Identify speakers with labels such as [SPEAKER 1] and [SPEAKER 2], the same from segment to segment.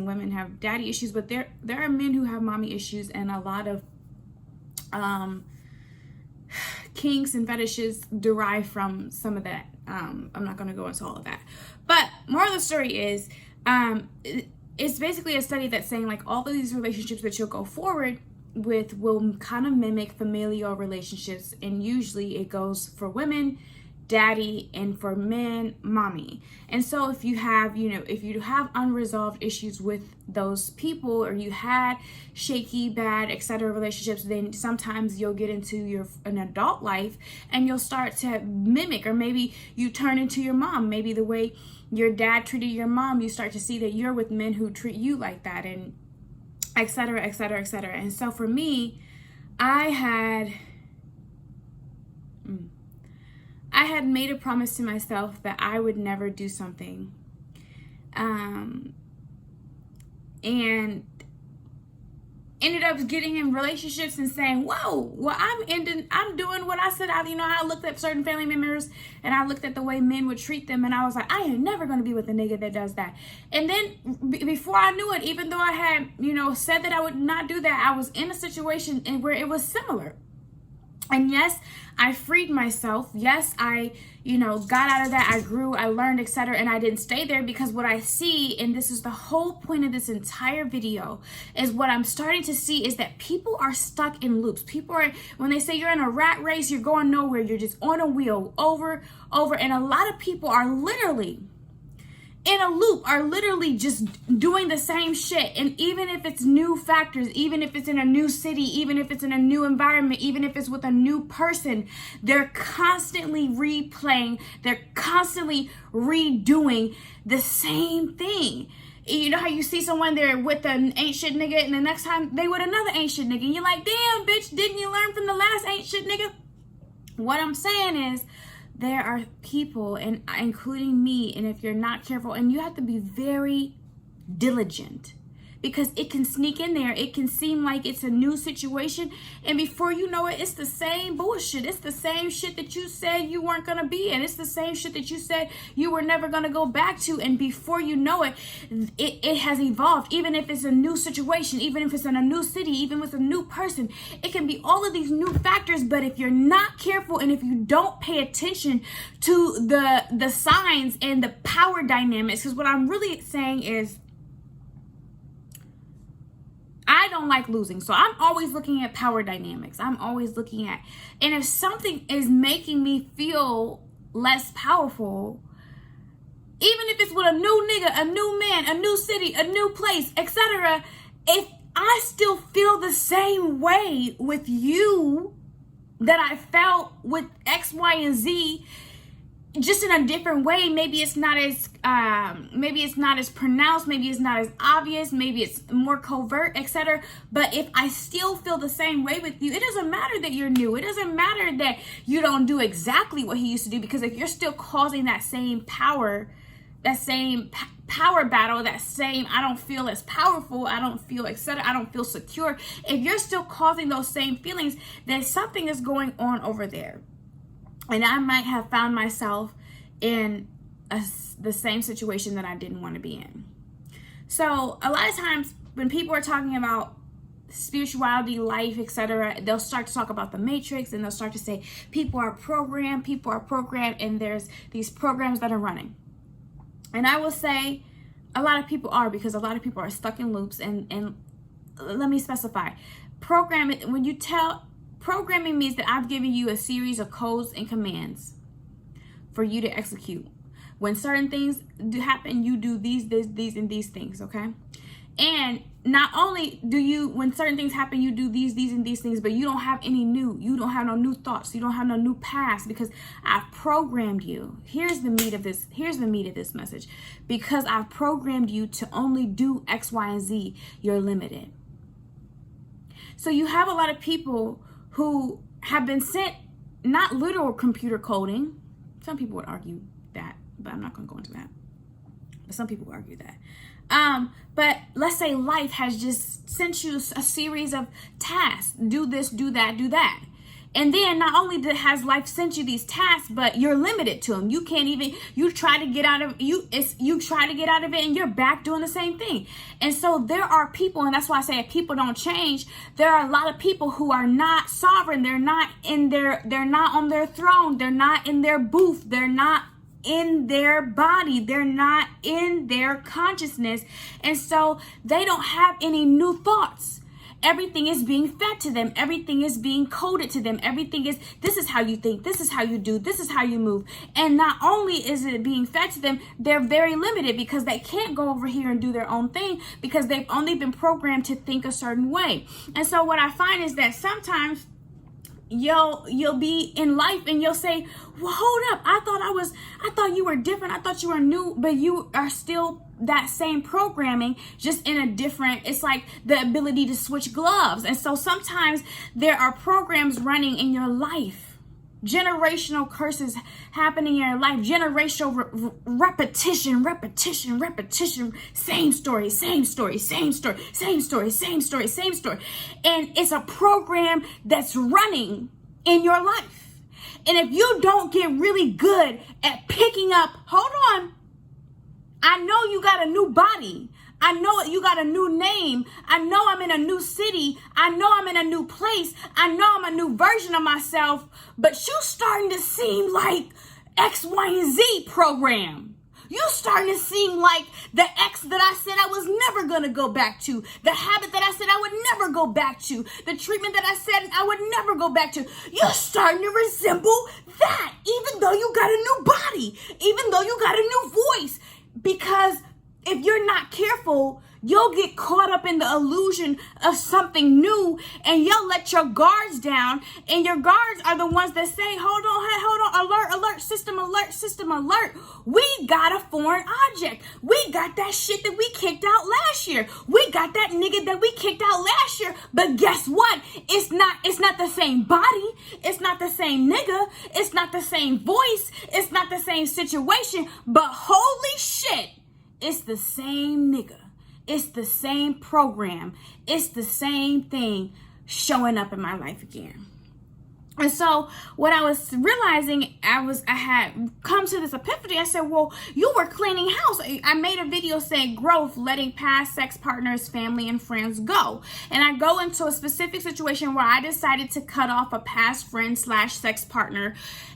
[SPEAKER 1] women have daddy issues, but there are men who have mommy issues, and a lot of kinks and fetishes derive from some of that. I'm not going to go into all of that, but moral of the story is, it's basically a study that's saying like all of these relationships that you'll go forward with will kind of mimic familial relationships, and usually it goes for women daddy, and for men mommy. And so if you have unresolved issues with those people, or you had shaky, bad, etc. relationships, then sometimes you'll get into an adult life and you'll start to mimic, or maybe you turn into your mom. Maybe the way your dad treated your mom, you start to see that you're with men who treat you like that, and etc., etc., etc. And so for me, I had made a promise to myself that I would never do something, and ended up getting in relationships and saying, whoa, well, I'm doing what I said. I looked at certain family members and I looked at the way men would treat them, and I was like, I am never going to be with a nigga that does that. And then before I knew it, even though I had, said that I would not do that, I was in a situation where it was similar. And yes, I freed myself. Yes, I, got out of that. I grew, I learned, etc. And I didn't stay there, because what I see, and this is the whole point of this entire video, is what I'm starting to see is that people are stuck in loops. People are, when they say you're in a rat race, you're going nowhere. You're just on a wheel over. And a lot of people are literally in a loop, are literally just doing the same shit. And even if it's new factors, even if it's in a new city, even if it's in a new environment, even if it's with a new person, they're constantly replaying, they're constantly redoing the same thing. You know how you see someone there with an ain't shit nigga, and the next time they with another ain't shit nigga, and you're like, damn bitch, didn't you learn from the last ain't shit nigga? What I'm saying is, there are people, and including me, and if you're not careful, and you have to be very diligent, because it can sneak in there. It can seem like it's a new situation, and before you know it, it's the same bullshit. It's the same shit that you said you weren't gonna be in. It's the same shit that you said you were never gonna go back to, and before you know it, it has evolved. Even if it's a new situation, even if it's in a new city, even with a new person, it can be all of these new factors. But if you're not careful, and if you don't pay attention to the signs and the power dynamics, because what I'm really saying is, I don't like losing. So I'm always looking at power dynamics. I'm always looking at, and if something is making me feel less powerful, even if it's with a new nigga, a new man, a new city, a new place, etc., if I still feel the same way with you that I felt with X, Y, and Z, just in a different way. Maybe it's not as pronounced, maybe it's not as obvious, maybe it's more covert, etc. But if I still feel the same way with you, it doesn't matter that you're new. It doesn't matter that you don't do exactly what he used to do, because if you're still causing that same power battle, that same I don't feel as powerful, I don't feel etc., I don't feel secure, if you're still causing those same feelings, then something is going on over there. And I might have found myself in the same situation that I didn't want to be in. So a lot of times when people are talking about spirituality, life, etc., they'll start to talk about the matrix, and they'll start to say people are programmed, and there's these programs that are running. And I will say a lot of people are, because a lot of people are stuck in loops. And let me specify, programming means that I've given you a series of codes and commands for you to execute. When certain things do happen, you do these, and these things, okay? And not only do you, when certain things happen, you do these, and these things, but you don't have any new, you don't have no new thoughts, you don't have no new past, because I've programmed you. Here's the meat of this message. Because I've programmed you to only do X, Y, and Z, you're limited. So you have a lot of people who have been sent not literal computer coding. Some people would argue that, but I'm not going to go into that. But some people would argue that. But let's say life has just sent you a series of tasks. Do this, do that, do that. And then not only has life sent you these tasks, but you're limited to them. You can't even, you try to get out of it and you're back doing the same thing. And so there are people, and that's why I say if people don't change, there are a lot of people who are not sovereign. They're not on their throne. They're not in their booth. They're not in their body. They're not in their consciousness. And so they don't have any new thoughts. Everything is being fed to them. Everything is being coded to them. Everything is, this is how you think. This is how you do. This is how you move. And not only is it being fed to them, they're very limited because they can't go over here and do their own thing because they've only been programmed to think a certain way. And so what I find is that sometimes you'll be in life and you'll say, well, hold up. I thought you were different. I thought you were new, but you are still that same programming, just in a different, it's like the ability to switch gloves. And so sometimes there are programs running in your life, generational curses happening in your life, generational repetition, same story. And it's a program that's running in your life. And if you don't get really good at picking up, hold on, I know you got a new body. I know you got a new name. I know I'm in a new city. I know I'm in a new place. I know I'm a new version of myself, but you starting to seem like X, Y, and Z program. You starting to seem like the ex that I said I was never going to go back to. The habit that I said I would never go back to. The treatment that I said I would never go back to. You're starting to resemble that, even though you got a new body, even though you got a new voice. Because if you're not careful, you'll get caught up in the illusion of something new and you'll let your guards down. And your guards are the ones that say, hold on, alert, system alert. We got a foreign object. We got that shit that we kicked out last year. We got that nigga that we kicked out last year. But guess what? It's not the same body. It's not the same nigga. It's not the same voice. It's not the same situation. But holy shit, it's the same nigga. It's the same program. It's the same thing showing up in my life again. And so what I was realizing, I had come to this epiphany. I said, well, you were cleaning house. I made a video saying growth, letting past sex partners, family, and friends go. And I go into a specific situation where I decided to cut off a past friend / sex partner.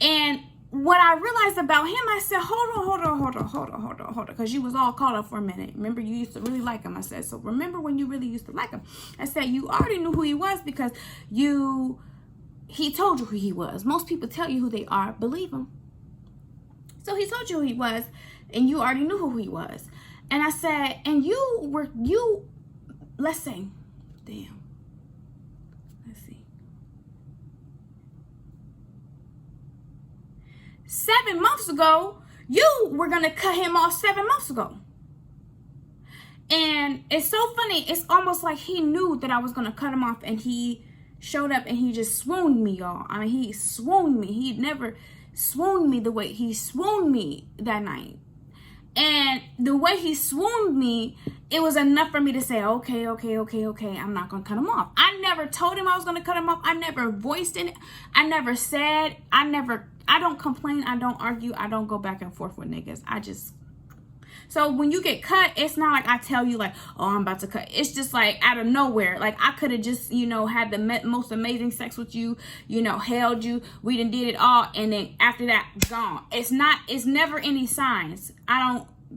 [SPEAKER 1] And what I realized about him, I said, hold on, because you was all caught up for a minute. Remember, you used to really like him. I said, so remember when you really used to like him. I said, you already knew who he was because he told you who he was. Most people tell you who they are, believe him. So he told you who he was, and you already knew who he was. And I said, and let's say, damn. 7 months ago, you were going to cut him off 7 months ago. And it's so funny. It's almost like he knew that I was going to cut him off, and he showed up and he just swooned me, y'all. I mean, he swooned me. He'd never swooned me the way he swooned me that night. And the way he swooned me, it was enough for me to say, okay, I'm not going to cut him off. I never told him I was going to cut him off. I never voiced it. I never said, I don't complain. I don't argue. I don't go back and forth with niggas. So when you get cut, it's not like I tell you like, oh, I'm about to cut. It's just like out of nowhere. Like I could have just, had the most amazing sex with you, held you. We done did it all. And then after that, gone. It's never any signs.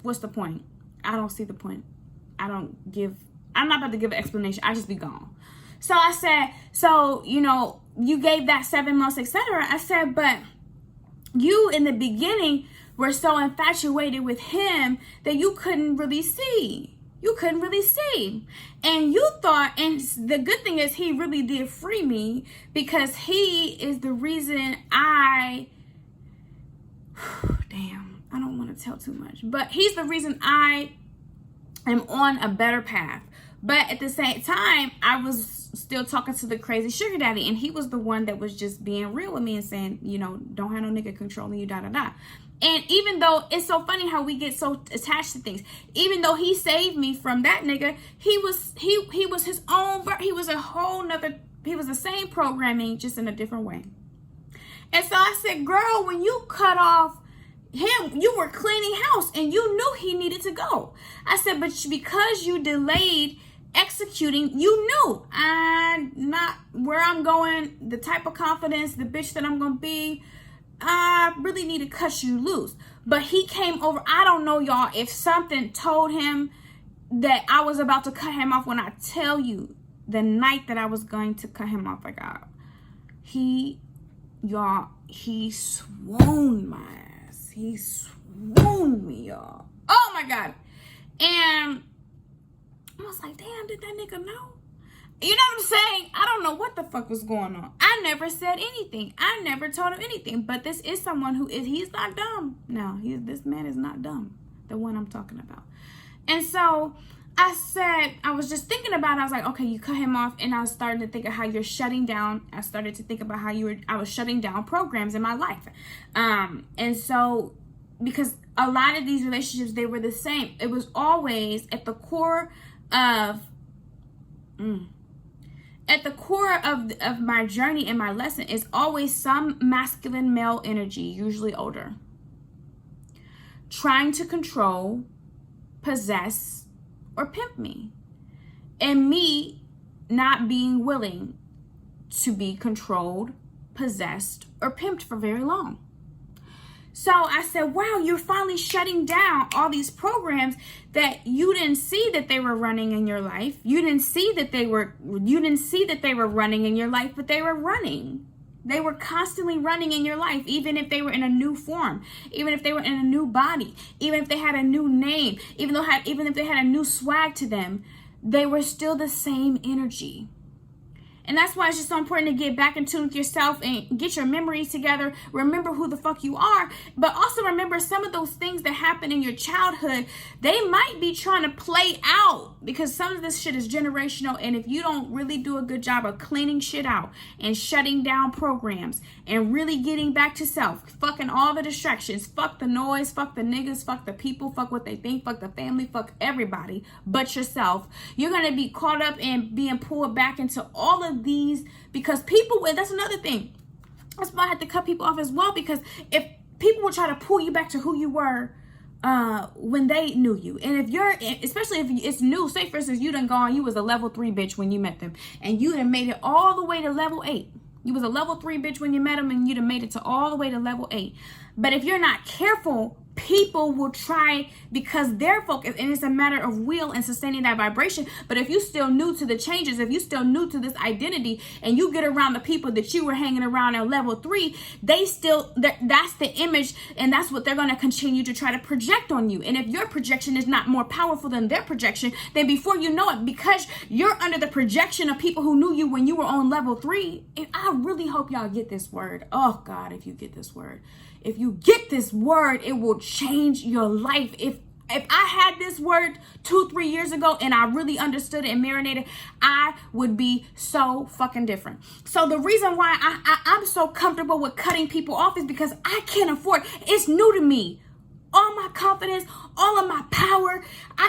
[SPEAKER 1] What's the point? I don't see the point. I'm not about to give an explanation. I just be gone. So I said, you gave that 7 months, etc. I said, but you in the beginning were so infatuated with him that you couldn't really see. And you thought, and the good thing is he really did free me because he is the reason I don't want to tell too much, but he's the reason I am on a better path. But at the same time, I was still talking to the crazy sugar daddy, and he was the one that was just being real with me and saying, don't have no nigga controlling you, da. And even though it's so funny how we get so attached to things, even though he saved me from that nigga, he was his own, he was a whole nother He was the same programming, just in a different way. And so I said, girl, when you cut off him, you were cleaning house and you knew he needed to go. I said, but because you delayed executing, you knew I'm not where I'm going, the type of confidence, the bitch that I'm going to be. I really need to cut you loose. But he came over. I don't know, y'all, if something told him that I was about to cut him off. When I tell you, the night that I was going to cut him off, he swooned my ass. He swooned me, y'all. Oh my God. And I was like, damn, did that nigga know? You know what I'm saying? I don't know what the fuck was going on. I never said anything. I never told him anything. But this is someone he's not dumb. No, this man is not dumb. The one I'm talking about. And so I said, I was just thinking about it. I was like, okay, you cut him off. And I was starting to think of how you're shutting down. I started to think about how I was shutting down programs in my life. And so, because a lot of these relationships, they were the same. It was always at the core of my journey and my lesson is always some masculine male energy, usually older, trying to control, possess, or pimp me, and me not being willing to be controlled, possessed, or pimped for very long. So I said, wow, you're finally shutting down all these programs that you didn't see that they were running in your life. You didn't see that they were running in your life, but they were running. They were constantly running in your life, even if they were in a new form, even if they were in a new body, even if they had a new name, even if they had a new swag to them, they were still the same energy. And that's why it's just so important to get back in tune with yourself and get your memories together. Remember who the fuck you are. But also remember some of those things that happened in your childhood. They might be trying to play out because some of this shit is generational. And if you don't really do a good job of cleaning shit out and shutting down programs and really getting back to self, fucking all the distractions, fuck the noise, fuck the niggas, fuck the people, fuck what they think, fuck the family, fuck everybody but yourself, you're going to be caught up in being pulled back into all of these, because people, that's another thing. That's why I had to cut people off as well, because if people will try to pull you back to who you were when they knew you, and if you're, especially if it's new, say for instance you done gone, you was a level 3 bitch when you met them, and you done made it all the way to level 8. You was a level 3 bitch when you met them, and you done made it to all the way to level 8. But if you're not careful, people will try, because they're focused, and it's a matter of will and sustaining that vibration. But if you still new to the changes, if you still new to this identity, and you get around the people that you were hanging around at level 3, that's the image, and that's what they're going to continue to try to project on you. And if your projection is not more powerful than their projection, then before you know it, because you're under the projection of people who knew you when you were on level 3, and I really hope y'all get this word. Oh God, if you get this word. If you get this word, it will change your life. If I had this word 2-3 years ago and I really understood it and marinated, I would be so fucking different. So the reason why I'm so comfortable with cutting people off is because I can't afford. It's new to me. All my confidence, all of my power.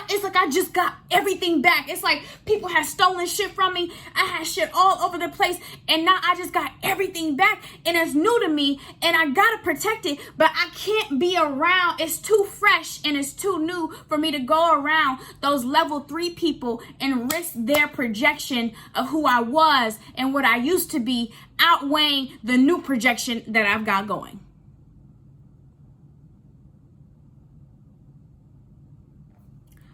[SPEAKER 1] It's like I just got everything back. It's like people have stolen shit from me. I had shit all over the place. And now I just got everything back. And it's new to me. And I got to protect it. But I can't be around. It's too fresh and it's too new for me to go around those level 3 people and risk their projection of who I was and what I used to be outweighing the new projection that I've got going.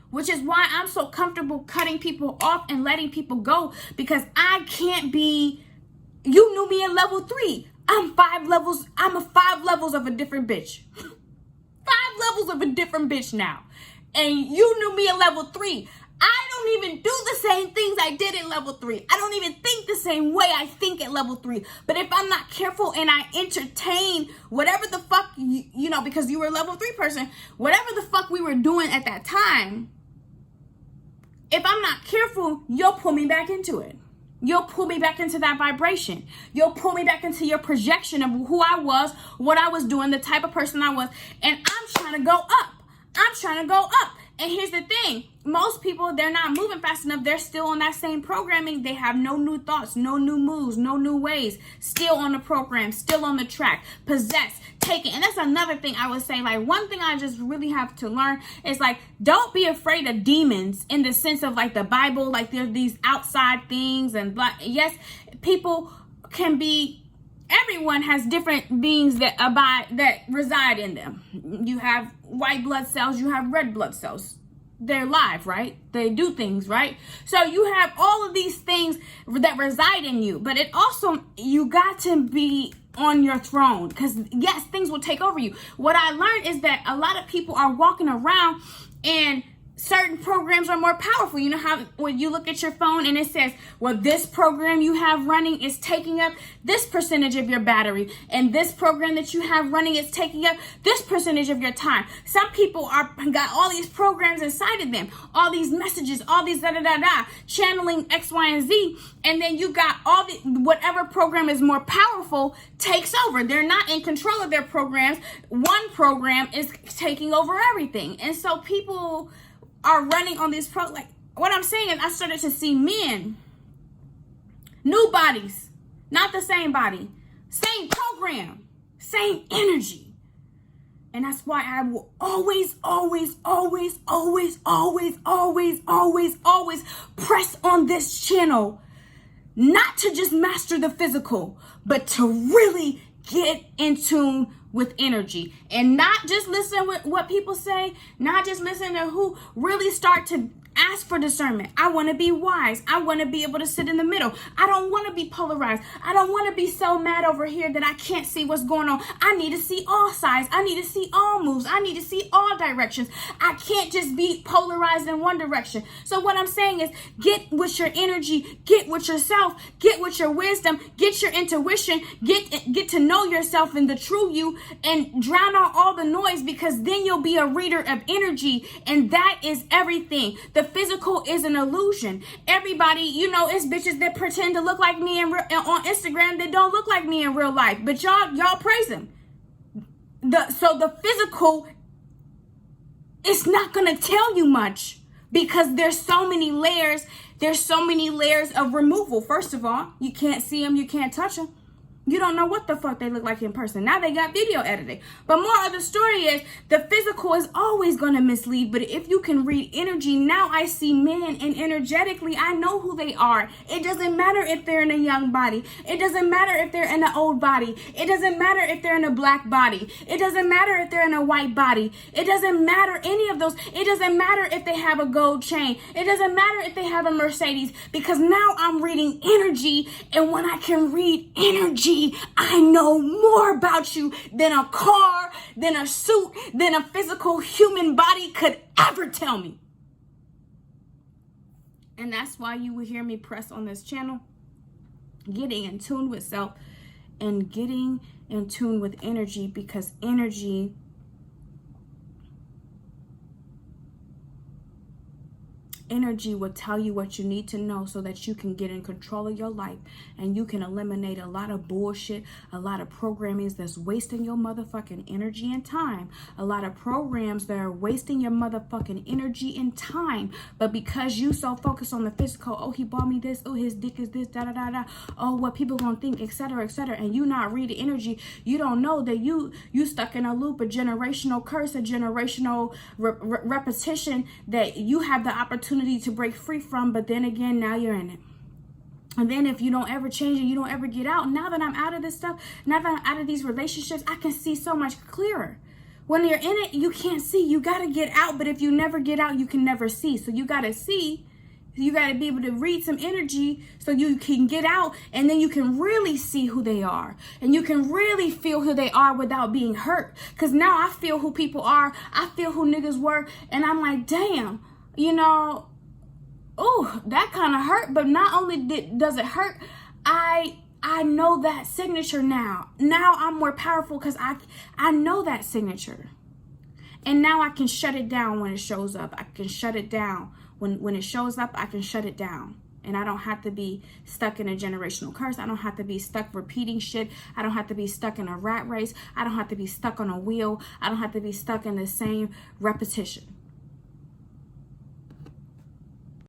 [SPEAKER 1] Which is why I'm so comfortable cutting people off and letting people go, because I can't be, you knew me at level 3. I'm 5 levels of a different bitch. 5 levels of a different bitch now. And you knew me at level 3. I don't even do the same things I did at level 3. I don't even think the same way I think at level 3. But if I'm not careful and I entertain whatever the fuck, you know, because you were a level 3 person, whatever the fuck we were doing at that time, if I'm not careful, you'll pull me back into it. You'll pull me back into that vibration. You'll pull me back into your projection of who I was, what I was doing, the type of person I was. And I'm trying to go up. I'm trying to go up. And here's the thing. Most people, they're not moving fast enough. They're still on that same programming. They have no new thoughts, no new moves, no new ways. Still on the program, still on the track. Possessed, taken. And that's another thing I would say. Like, one thing I just really have to learn is, like, don't be afraid of demons in the sense of, like, the Bible. Like, there's these outside things. And, yes, people can be... Everyone has different beings that reside in them. You have white blood cells, you have red blood cells. They're live, right? They do things, right? So you have all of these things that reside in you, but it also, you got to be on your throne, because yes, things will take over you. What I learned is that a lot of people are walking around and certain programs are more powerful. You know how when you look at your phone and it says, well, this program you have running is taking up this percentage of your battery, and this program that you have running is taking up this percentage of your time. Some people got all these programs inside of them, all these messages, all these channeling X, Y, and Z, and then you got whatever program is more powerful takes over. They're not in control of their programs. One program is taking over everything. And so people are running on these like, what I'm saying is, I started to see men, new bodies, not the same body, same program, same energy. And that's why I will always press on this channel, not to just master the physical, but to really get in tune with energy, and not just listen with what people say, not just listen to who, really start to ask for discernment. I want to be wise. I want to be able to sit in the middle. I don't want to be polarized. I don't want to be so mad over here that I can't see what's going on. I need to see all sides. I need to see all moves. I need to see all directions. I can't just be polarized in one direction. So what I'm saying is, get with your energy, get with yourself, get with your wisdom, get your intuition, get to know yourself and the true you, and drown out all the noise, because then you'll be a reader of energy, and that is everything. The physical is an illusion. Everybody, it's bitches that pretend to look like me on Instagram that don't look like me in real life, but y'all praise them. So the physical, it's not gonna tell you much, because there's so many layers. There's so many layers of removal. First of all, you can't see them, you can't touch them. You don't know what the fuck they look like in person. Now they got video editing. But more of the story is, the physical is always going to mislead. But if you can read energy, now I see men, and energetically, I know who they are. It doesn't matter if they're in a young body. It doesn't matter if they're in an old body. It doesn't matter if they're in a black body. It doesn't matter if they're in a white body. It doesn't matter any of those. It doesn't matter if they have a gold chain. It doesn't matter if they have a Mercedes, because now I'm reading energy. And when I can read energy, I know more about you than a car, than a suit, than a physical human body could ever tell me. And that's why you will hear me press on this channel, getting in tune with self and getting in tune with energy, because energy will tell you what you need to know, so that you can get in control of your life, and you can eliminate a lot of bullshit, a lot of programmings that's wasting your motherfucking energy and time, a lot of programs that are wasting your motherfucking energy and time. But because you so focused on the physical, oh, he bought me this, oh, his dick is this, oh, what people gonna think, etc., and you not reading energy, you don't know that you stuck in a loop, a generational curse, a generational repetition that you have the opportunity to break free from. But then again, now you're in it. And then if you don't ever change and you don't ever get out, now that I'm out of this stuff, now that I'm out of these relationships, I can see so much clearer. When you're in it, you can't see. You got to get out. But if you never get out, you can never see. So you got to see. You got to be able to read some energy so you can get out, and then you can really see who they are, and you can really feel who they are without being hurt. Because now I feel who people are. I feel who niggas were. And I'm like, damn. That kind of hurt. But not only does it hurt, I know that signature now. Now I'm more powerful because I know that signature. And now I can shut it down when it shows up. I can shut it down. When it shows up, I can shut it down. And I don't have to be stuck in a generational curse. I don't have to be stuck repeating shit. I don't have to be stuck in a rat race. I don't have to be stuck on a wheel. I don't have to be stuck in the same repetition.